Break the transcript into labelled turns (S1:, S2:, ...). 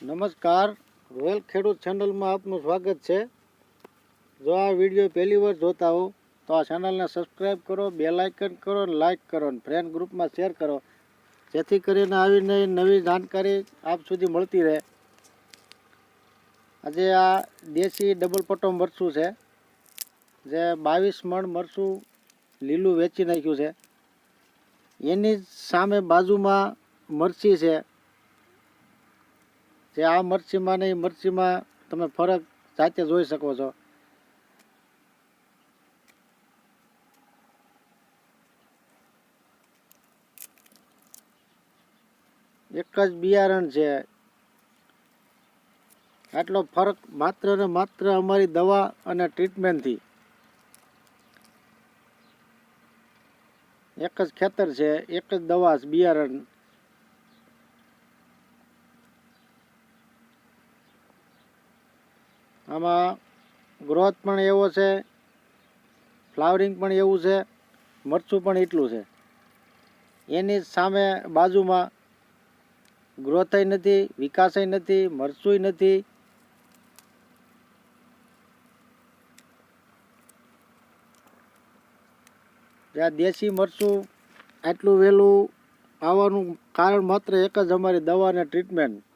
S1: નમસ્કાર, રોયલ ખેડૂત ચેનલમાં આપનું સ્વાગત છે। જો આ વિડીયો પહેલી વાર જોતા હો તો આ ચેનલને સબસ્ક્રાઈબ કરો, બેલ આઇકન કરો, લાઇક કરો અને ફ્રેન્ડ ગ્રુપમાં શેર કરો, જેથી કરીને આવીને નવી જાણકારી આપ સુધી મળતી રહે। આજે આ દેશી ડબલ પટ્ટો મરચું છે, જે 22 મણ મરચું લીલું વેચી નાખ્યું છે। એની સામે બાજુમાં મરચી છે, જે આ મરચીમાં ને એ મરચીમાં તમે ફરક જાતે જોઈ શકો છો। એક જ બિયારણ છે, આટલો ફરક માત્ર ને માત્ર અમારી દવા અને ટ્રીટમેન્ટથી। એક જ ખેતર છે, એક જ દવા બિયારણ। આમાં ગ્રોથ પણ એવો છે, ફ્લાવરિંગ પણ એવું છે, મરચું પણ એટલું છે। એની સામે બાજુમાં ગ્રોથય નથી, વિકાસય નથી, મરચુંય નથી। જ્યાં દેશી મરચું આટલું વહેલું આવવાનું કારણ માત્ર એક જ અમારી દવા અને ટ્રીટમેન્ટ।